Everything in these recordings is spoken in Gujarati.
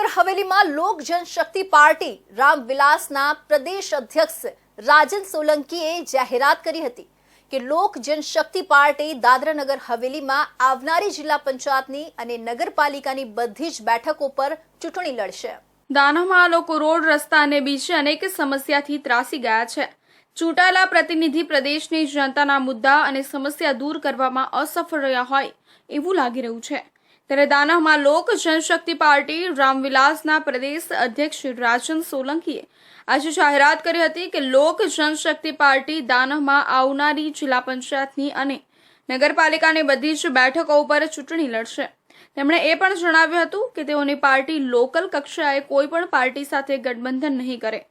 દાદરાનગર હવેલીમાં લોક જનશક્તિ પાર્ટી રામવિલાસના પ્રદેશ અધ્યક્ષ રાજન સોલંકીએ જાહેરાત કરી હતી કે લોક જનશક્તિ પાર્ટી દાદરાનગર હવેલીમાં આવનારી જિલ્લા પંચાયતની અને નગરપાલિકાની બધી જ બેઠકો પર ચૂંટણી લડશે। દાનવમાં લોકો રોડ રસ્તા અને બીજી અનેક સમસ્યાથી ત્રાસી ગયા છે। ચૂંટાયેલા પ્રતિનિધિ પ્રદેશની જનતાના મુદ્દા અને સમસ્યા દૂર કરવામાં અસફળ રહ્યા હોય એવું લાગી રહ્યું છે। ત્યારે દાનવમાં લોક જનશક્તિ પાર્ટી રામવિલાસના પ્રદેશ અધ્યક્ષ રાજન સોલંકીએ આજે જાહેરાત કરી હતી કે લોક જનશક્તિ પાર્ટી દાનવમાં આવનારી જિલ્લા પંચાયતની અને નગરપાલિકાની બધી જ બેઠકો ઉપર ચૂંટણી લડશે। તેમણે એ પણ જણાવ્યું હતું કે તેઓની પાર્ટી લોકલ કક્ષાએ કોઈ પણ પાર્ટી સાથે ગઠબંધન નહીં કરે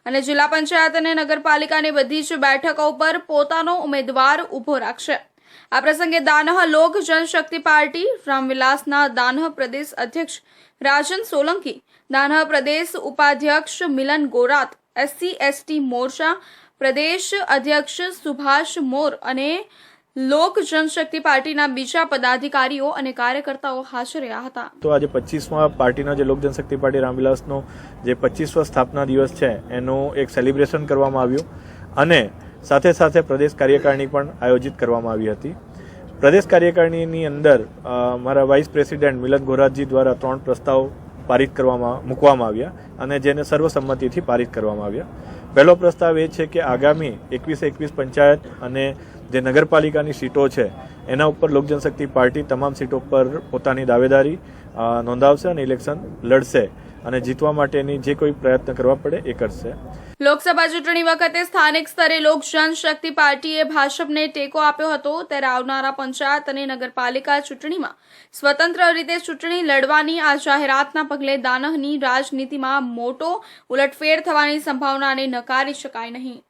અને જિલ્લા પંચાયત અને નગરપાલિકાની બધી જ બેઠકો પર પોતાનો ઉમેદવાર ઊભો રાખશે। આ પ્રસંગે દાનહ લોક જનશક્તિ પાર્ટી રામવિલાસના દાનહ પ્રદેશ અધ્યક્ષ રાજન સોલંકી, દાનહ પ્રદેશ ઉપાધ્યક્ષ મિલન ગોરાત, SC/ST મોરચા પ્રદેશ અધ્યક્ષ સુભાષ મોર અને લોક જનશક્તિ પાર્ટીના બીજા પદાધિકારીઓ અને કાર્યકર્તાઓ હાજર રહ્યા હતા। તો આજે 25મા પાર્ટીના જે લોક જનશક્તિ પાર્ટી રામવિલાસનો જે 25વો સ્થાપના દિવસ છે એનું એક સેલિબ્રેશન કરવામાં આવ્યું અને સાથે સાથે પ્રદેશ કાર્યકારિણી પણ આયોજિત કરવામાં આવી હતી। પ્રદેશ કાર્યકારિણીની અંદર મારા વાઇસ પ્રેસિડેન્ટ મિલન ગોરાતજી દ્વારા 3 પ્રસ્તાવ પારિત મૂકવામાં આવ્યા અને જેને સર્વસંમતિથી પારિત કરવામાં આવ્યા। પહેલો પ્રસ્તાવ એ છે કે આગામી 21 પંચાયત અને જે નગરપાલિકાની સીટો છે એના ઉપર લોક જનશક્તિ પાર્ટી તમામ સીટો પર પોતાની દાવેદારી નોંધાવશે અને ઇલેક્શન લડશે અને જીતવા માટેની જે કોઈ પ્રયત્ન કરવા પડે એ કરશે। લોકસભા ચૂંટણી વખતે સ્થાનિક સ્તરે લોક જનશક્તિ પાર્ટીએ ભાજપને ટેકો આપ્યો હતો, ત્યારે આવનારા પંચાયત અને નગરપાલિકા ચૂંટણીમાં સ્વતંત્ર રીતે ચૂંટણી લડવાની આ જાહેરાતના પગલે દાનહની રાજનીતિમાં મોટો ઉલટફેર થવાની સંભાવનાને નકારી શકાય નહીં।